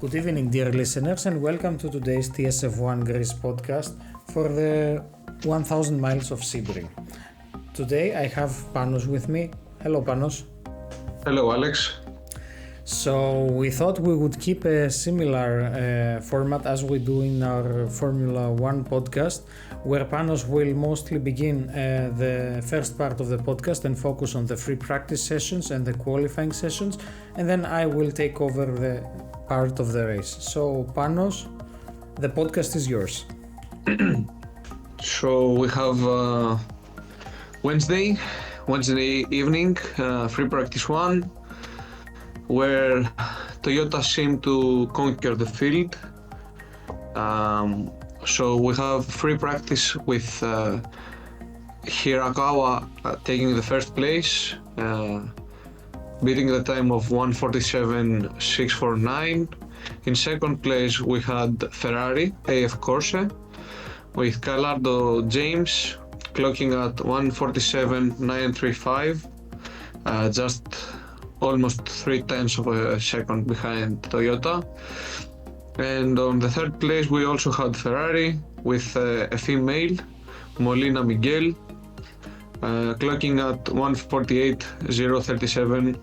Good evening, dear listeners, and welcome to today's TSF1 Greece podcast for the 1000 Miles of Sebring. Today I have Panos with me. Hello, Panos. Hello, Alex. So we thought we would keep a similar format as we do in our Formula 1 podcast, where Panos will mostly begin the first part of the podcast and focus on the free practice sessions and the qualifying sessions, and then I will take over the part of the race. So Panos, the podcast is yours. So we have Wednesday evening, free practice 1, where Toyota seemed to conquer the field. So we have free practice with Hirakawa taking the first place, beating the time of 1:47.649. In second place we had Ferrari AF Corse with Calardo James clocking at 1:47.935, just almost 3/10 of a second behind Toyota. And on the third place we also had Ferrari with a female, Molina Miguel, clocking at 1:48.037,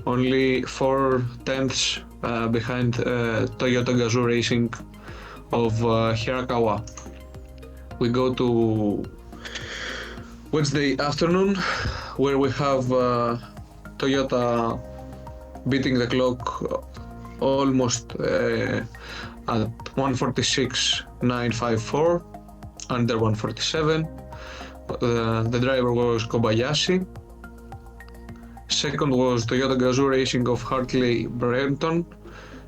only 4/10 behind Toyota Gazoo Racing of Hirakawa. We go to Wednesday afternoon, where we have Toyota beating the clock almost at 1:46.954, under 1:47. The driver was Kobayashi. Second was Toyota Gazoo Racing of Hartley Brenton,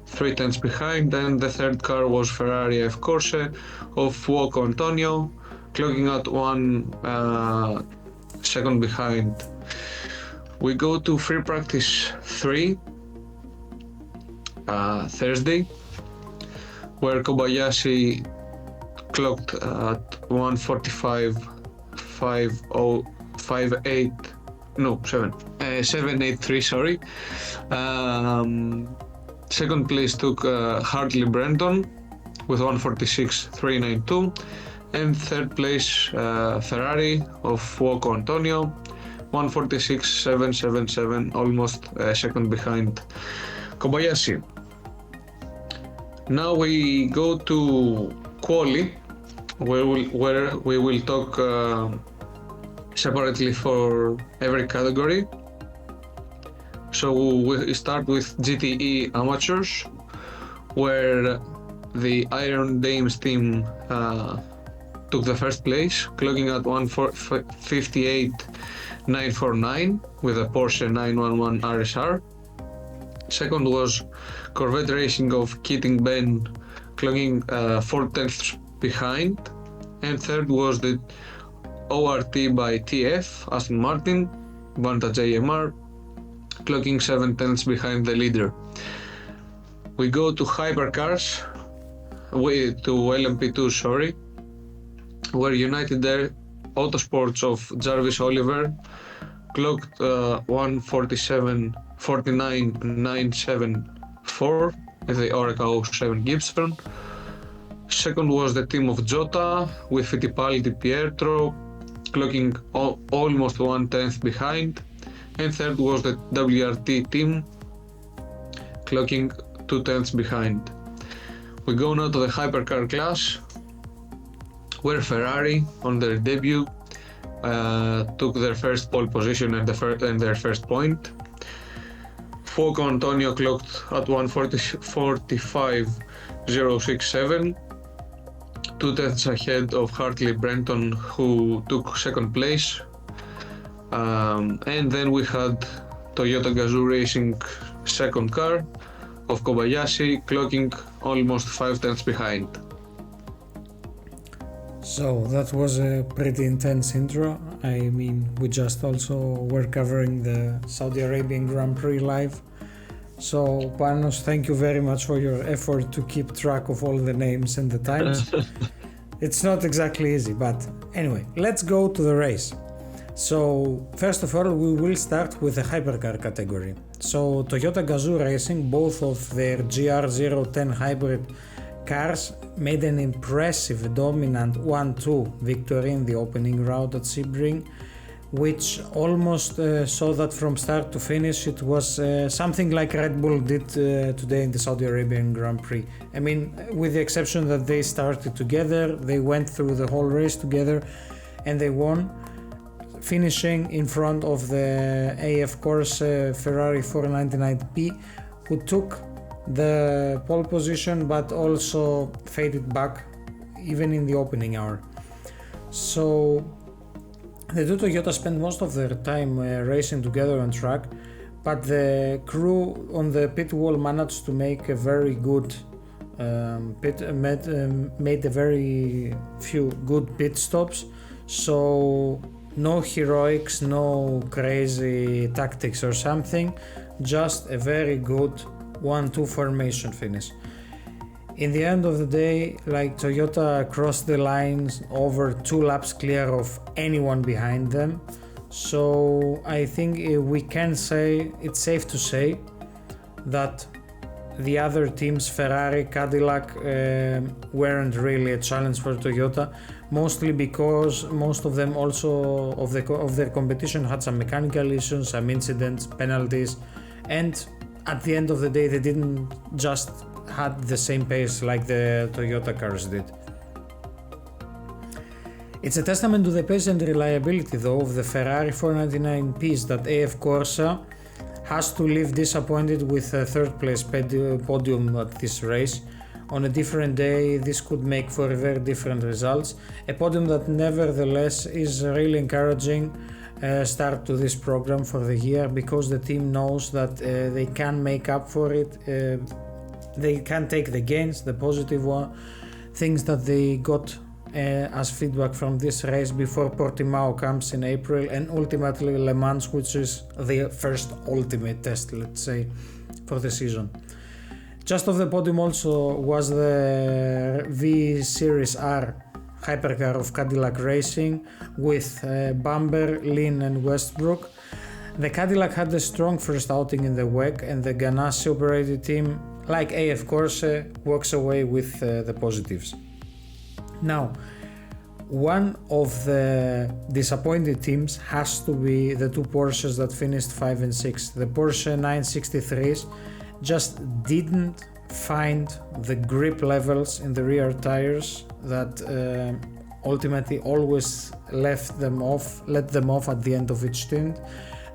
3/10 behind, and the third car was Ferrari F Corse of Fuoco Antonio, clocking at 1 second behind. We go to free practice 3, Thursday, where Kobayashi clocked at 783, sorry. Second place took Hartley Brenton with 1:46.392, and third place Ferrari of Fuoco Antonio, 1:46.777, almost a second behind Kobayashi. Now we go to quali, where we will talk separately for every category. So we start with GTE Amateurs, where the Iron Dames team took the first place, clocking at 1:58.949 with a Porsche 911 RSR. Second was Corvette Racing of Keating Ben, clocking 4/10 behind, and third was the ORT by TF Aston Martin Vantage AMR, clocking 7/10 behind the leader. We go to Hypercars, to LMP2, where United Air Autosports of Jarvis Oliver clocked 1:47.49.974 with the Oreca 07 Gibson. Second was the team of JOTA with Fittipaldi Pietro clocking almost 1/10 behind, and third was the WRT team clocking 2/10 behind. We go now to the Hypercar class, where Ferrari on their debut took their first pole position and their first point. Fuoco Antonio clocked at 1:45.067, 2/10 ahead of Hartley Brenton, who took second place. And then we had Toyota Gazoo Racing second car of Kobayashi clocking almost 5/10 behind. So that was a pretty intense intro. I mean, we just also were covering the Saudi Arabian Grand Prix live. So Panos, thank you very much for your effort to keep track of all the names and the times. It's not exactly easy, but anyway, let's go to the race. So first of all, we will start with the Hypercar category. So Toyota Gazoo Racing, both of their GR010 hybrid cars made an impressive dominant 1-2 victory in the opening round at Sebring, which almost saw that from start to finish it was something like Red Bull did today in the Saudi Arabian Grand Prix. I mean, with the exception that they started together, they went through the whole race together and they won, finishing in front of the AF Corse Ferrari 499P, who took the pole position but also faded back even in the opening hour. So the two Toyota spent most of their time racing together on track, but the crew on the pit wall managed to make a very good made a very few good pit stops. So no heroics, no crazy tactics or something, just a very good 1-2 formation finish. In the end of the day, like, Toyota crossed the lines over 2 laps clear of anyone behind them. So I think we can say, it's safe to say that the other teams, Ferrari, Cadillac, weren't really a challenge for Toyota, mostly because most of them also of their competition had some mechanical issues, some incidents, penalties, and at the end of the day they didn't just had the same pace like the Toyota cars did. It's a testament to the pace and reliability though of the Ferrari 499Ps that AF Corse has to leave disappointed with a third place podium at this race. On a different day this could make for very different results, a podium that nevertheless is really encouraging start to this program for the year, because the team knows that they can make up for it. They can take the gains, the positive things that they got as feedback from this race before Portimao comes in April, and ultimately Le Mans, which is the first ultimate test, let's say, for the season. Just off the podium also was the V Series R Hypercar of Cadillac Racing with Bamber, Lynn and Westbrook. The Cadillac had a strong first outing in the WEC, and the Ganassi operated team, like AF Corse, walks away with the positives. Now, one of the disappointed teams has to be the two Porsches that finished 5 and 6. The Porsche 963s just didn't find the grip levels in the rear tires that ultimately always let them off at the end of each stint.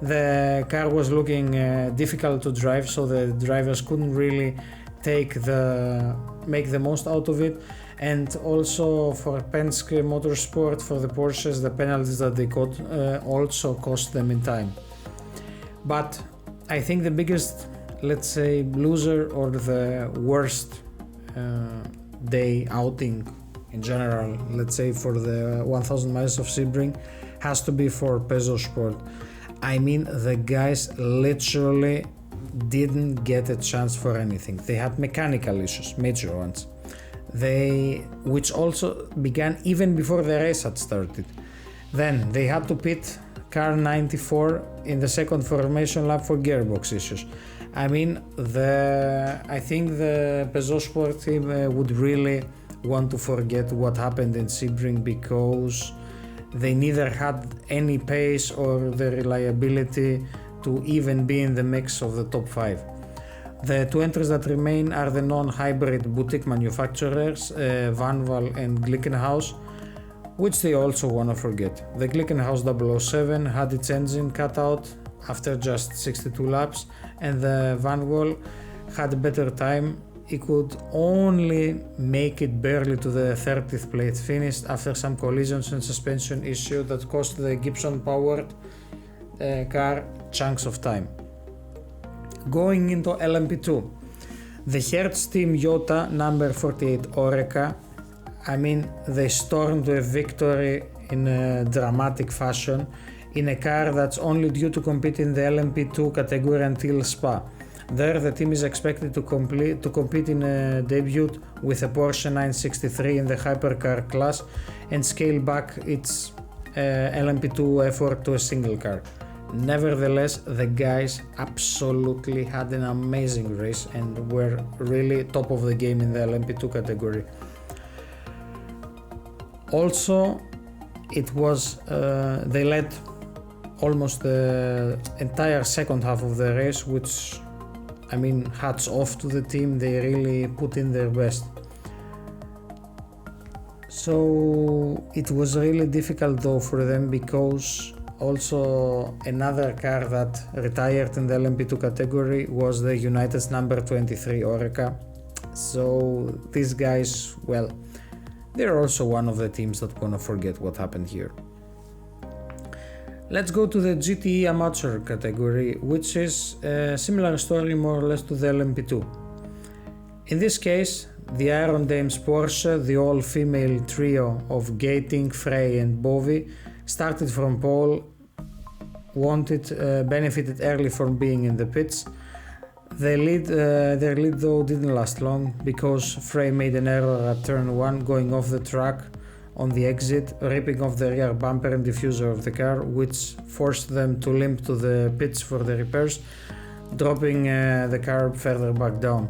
The car was looking difficult to drive, so the drivers couldn't really make the most out of it. And also for Penske Motorsport, for the Porsches, the penalties that they got also cost them in time. But I think the biggest, let's say, loser or the worst day outing in general, let's say for the 1000 miles of Sebring, has to be for Peugeot Sport. I mean, the guys literally didn't get a chance for anything. They had mechanical issues, major ones, which also began even before the race had started. Then they had to pit car 94 in the second formation lap for gearbox issues. I mean, I think the Peugeot Sport team would really want to forget what happened in Sebring, because they neither had any pace or the reliability to even be in the mix of the top 5. The two entries that remain are the non-hybrid boutique manufacturers, Vanwall and Glickenhaus, which they also want to forget. The Glickenhaus 007 had its engine cut out after just 62 laps, and the Vanwall had a better time. He could only make it barely to the 30th place finish after some collisions and suspension issue that cost the Gibson powered car chunks of time. Going into LMP2, the Hertz team JOTA number 48 Oreca, I mean, they stormed to a victory in a dramatic fashion in a car that's only due to compete in the LMP2 category until Spa. There, the team is expected to compete in a debut with a Porsche 963 in the Hypercar class and scale back its LMP2 effort to a single car. Nevertheless, the guys absolutely had an amazing race and were really top of the game in the LMP2 category. Also, it was they led almost the entire second half of the race, which, I mean, hats off to the team. They really put in their best. So it was really difficult though for them, because also another car that retired in the LMP2 category was the United's number 23 Oreca. So these guys, well, they're also one of the teams that wanna forget what happened here. Let's go to the GTE Amateur category, which is a similar story more or less to the LMP2. In this case, the Iron Dames Porsche, the all-female trio of Gating, Frey and Bovi, started from pole, benefited early from being in the pits. Their lead though didn't last long, because Frey made an error at turn 1 going off the track on the exit, ripping off the rear bumper and diffuser of the car, which forced them to limp to the pits for the repairs, dropping the car further back down.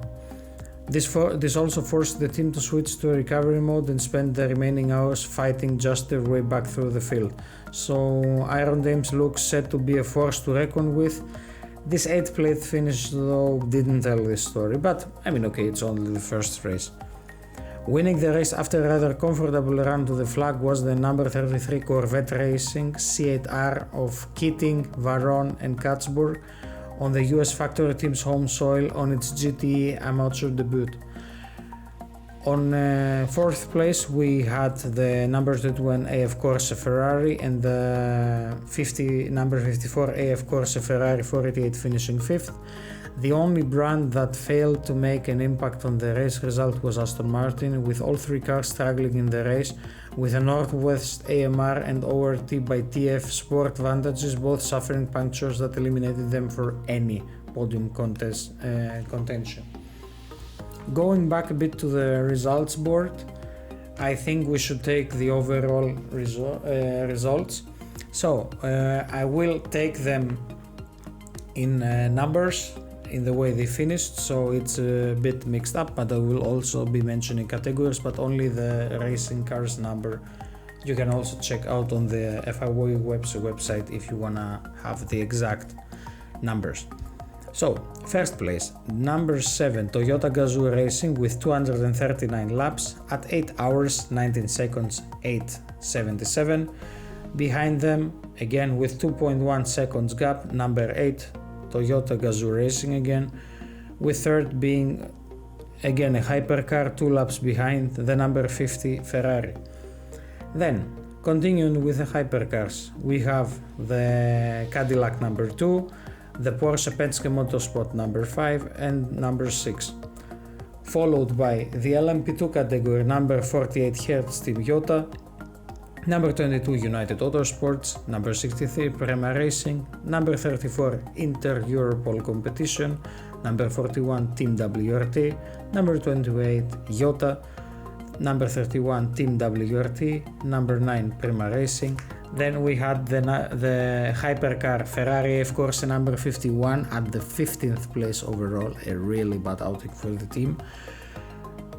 This also forced the team to switch to recovery mode and spend the remaining hours fighting just their way back through the field. So Iron Dames looks set to be a force to reckon with. This 8th place finish though didn't tell this story, but I mean, okay, it's only the first race. Winning the race after a rather comfortable run to the flag was the number 33 Corvette Racing C8R of Keating, Varron and Katzburg on the US factory team's home soil on its GTE Amateur debut. On 4th place we had the number 21 AF Corse Ferrari and the number 54 AF Corse Ferrari 488 finishing 5th. The only brand that failed to make an impact on the race result was Aston Martin, with all three cars struggling in the race, with the Northwest AMR and ORT by TF Sport Vantages both suffering punctures that eliminated them for any podium contention. Going back a bit to the results board, I think we should take the overall results. So I will take them in numbers in the way they finished, so it's a bit mixed up, but I will also be mentioning categories, but only the racing cars number. You can also check out on the FIA website if you wanna have the exact numbers. So, first place, number 7 Toyota Gazoo Racing with 239 laps at 8 hours 19 seconds 8:77. Behind them, again with 2.1 seconds gap, number 8 Toyota Gazoo Racing again, with third being again a Hypercar 2 laps behind, the number 50 Ferrari. Then, continuing with the Hypercars, we have the Cadillac number 2, the Porsche Penske Motorsport number 5 and number 6, followed by the LMP2 category number 48 Hertz Team JOTA, number 22 United Autosports, number 63 Prema Racing, number 34 Inter-Europol Competition, number 41 Team WRT, number 28 JOTA, number 31 Team WRT, number 9 Prema Racing. Then we had the Hypercar Ferrari of course number 51 at the 15th place overall, a really bad outing for the team.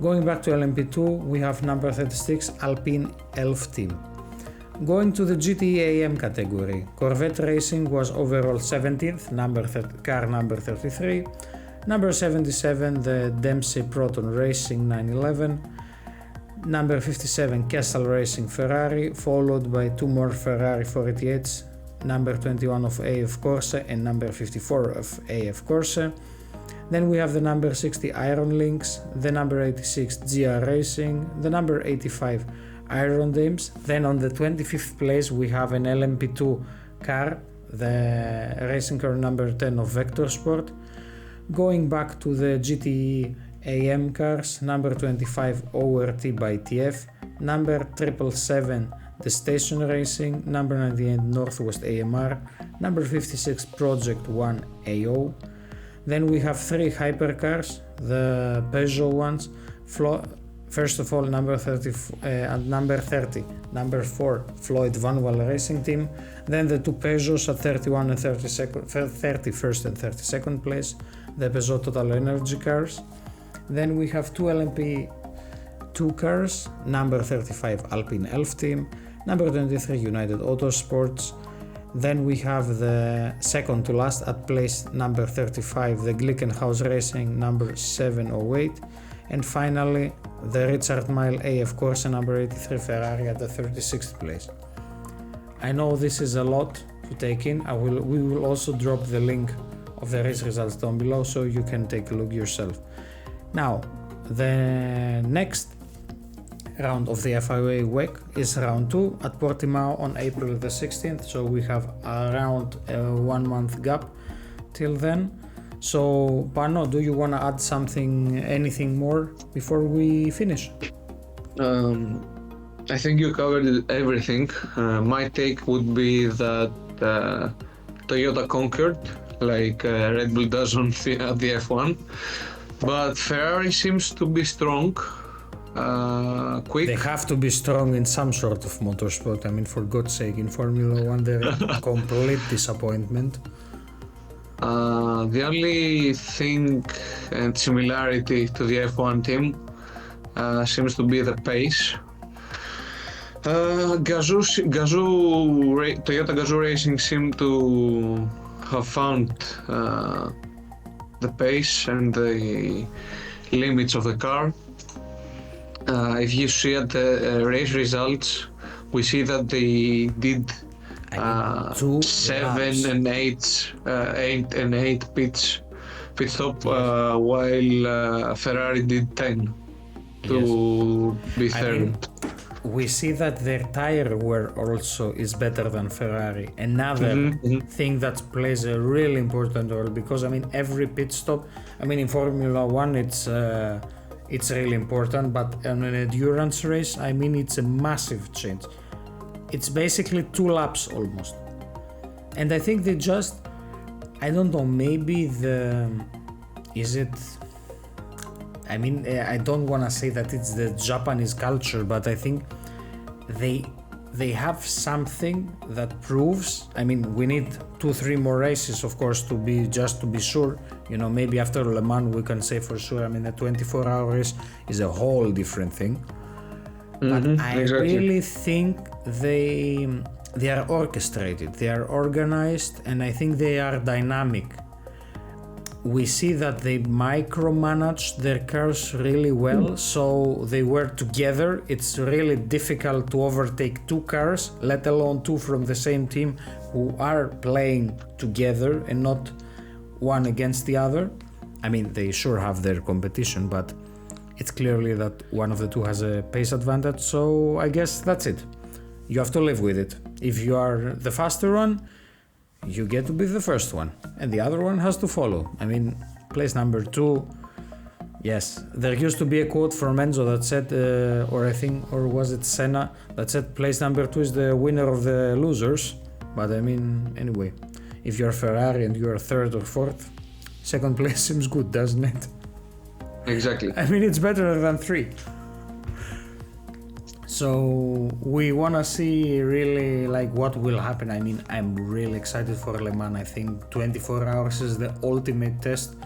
Going back to LMP2, we have number 36 Alpine Elf Team. Going to the GTE Am category, Corvette Racing was overall 17th, car number 33, number 77 the Dempsey Proton Racing 911, number 57 Kessel Racing Ferrari, followed by two more Ferrari 488s, number 21 of AF Corse and number 54 of AF Corse. Then we have the number 60 Iron Lynx, the number 86 GR Racing, the number 85 Iron Dames. Then on the 25th place we have an LMP2 car, the racing car number 10 of Vector Sport. Going back to the GTE Am cars, number 25 ORT by TF, number 777 the Station Racing, number 98 Northwest AMR, number 56 Project 1 AO. Then we have three hypercars, the Peugeot ones, First of all, number 30 and number 30, number 4, Floyd Van Wall Racing Team. Then the two Peugeots at 31 and 31st and 32nd place, the Peugeot Total Energy cars. Then we have two LMP2 cars, number 35 Alpine Elf Team, number 23 United Autosports. Then we have the second to last at place number 35, the Glickenhaus Racing, number 708. And finally, the Richard Mille AF Corse number 83 Ferrari at the 36th place. I know this is a lot to take in. We will also drop the link of the race results down below so you can take a look yourself. Now, the next round of the FIA WEC is round 2 at Portimao on April the 16th, so we have around a 1 month gap till then. So Pano, do you want to add anything more before we finish? I think you covered everything. My take would be that Toyota conquered, like Red Bull does on the F1, but Ferrari seems to be strong, quick. They have to be strong in some sort of motorsport. I mean, for God's sake, in Formula 1 they're a complete disappointment. The only thing and similarity to the F1 team seems to be the pace. Toyota Gazoo Racing seem to have found the pace and the limits of the car. If you see at the race results, we see that they did 7 and 8 pit stop, while Ferrari did 10 to be third. I mean, we see that their tire wear also is better than Ferrari. Another thing that plays a really important role, because I mean every pit stop, I mean in Formula 1 it's really important, but on an endurance race, I mean it's a massive change. It's basically 2 laps almost. And I think they just, I don't know, maybe I mean, I don't want to say that it's the Japanese culture, but I think they have something that proves, I mean, we need 2-3 more races, of course, to be sure, you know, maybe after Le Mans we can say for sure. I mean, a 24-hour race is a whole different thing. But I really think they are orchestrated, they are organized, and I think they are dynamic. We see that they micromanage their cars really well, so they work together. It's really difficult to overtake 2 cars, let alone 2 from the same team who are playing together and not one against the other. I mean, they sure have their competition, but it's clearly that one of the 2 has a pace advantage, so I guess that's it. You have to live with it. If you are the faster one, you get to be the first one, and the other one has to follow. I mean, place number 2, yes, there used to be a quote from Enzo that said, or was it Senna, that said place number 2 is the winner of the losers. But I mean, anyway, if you're Ferrari and you're 3rd or 4th, 2nd place seems good, doesn't it? Exactly. I mean, it's better than 3. So we want to see really like what will happen. I mean, I'm really excited for Le Mans. I think 24 hours is the ultimate test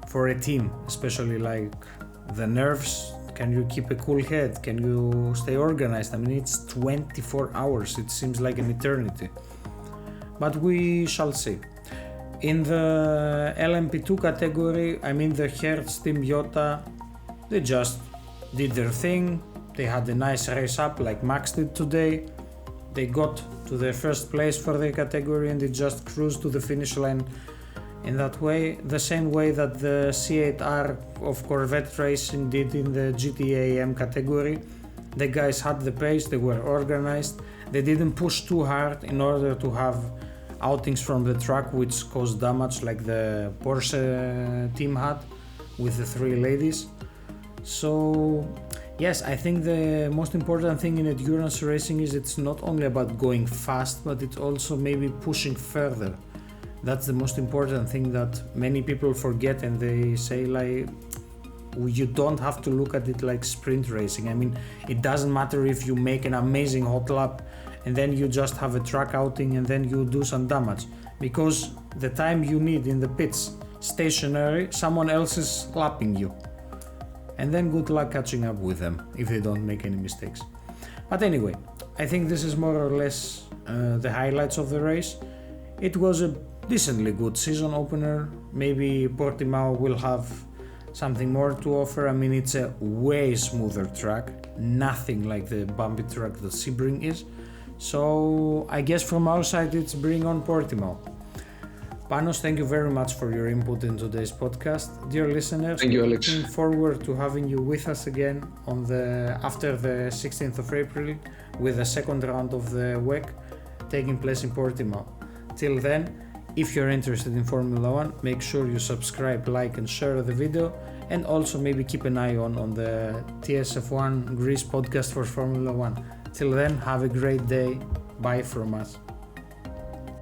for a team, especially like the nerves. Can you keep a cool head? Can you stay organized? I mean, it's 24 hours. It seems like an eternity. But we shall see. In the LMP2 category, I mean, the Hertz team JOTA, they just did their thing. They had a nice race up like Max did today. They got to their first place for their category and they just cruised to the finish line in that way, the same way that the C8R of Corvette Racing did in the GTE Am category. The guys had the pace, they were organized, they didn't push too hard in order to have outings from the track which caused damage like the Porsche team had with the 3 ladies. So yes, I think the most important thing in endurance racing is it's not only about going fast, but it's also maybe pushing further. That's the most important thing that many people forget, and they say like, you don't have to look at it like sprint racing. I mean, it doesn't matter if you make an amazing hot lap and then you just have a track outing and then you do some damage, because the time you need in the pits stationary, someone else is lapping you, and then good luck catching up with them if they don't make any mistakes. But anyway, I think this is more or less the highlights of the race. It was a decently good season opener. Maybe Portimao will have something more to offer. I mean, it's a way smoother track, nothing like the bumpy track that Sebring is. So I guess from our side it's bring on Portimao. Panos, thank you very much for your input in today's podcast. Dear listeners, Thank you, Alex. looking forward to having you with us again after the 16th of April with the second round of the WEC taking place in Portimao. Till then, if you're interested in Formula 1, make sure you subscribe, like and share the video, and also maybe keep an eye on the TSF1 Greece podcast for Formula 1. Till then, have a great day. Bye from us.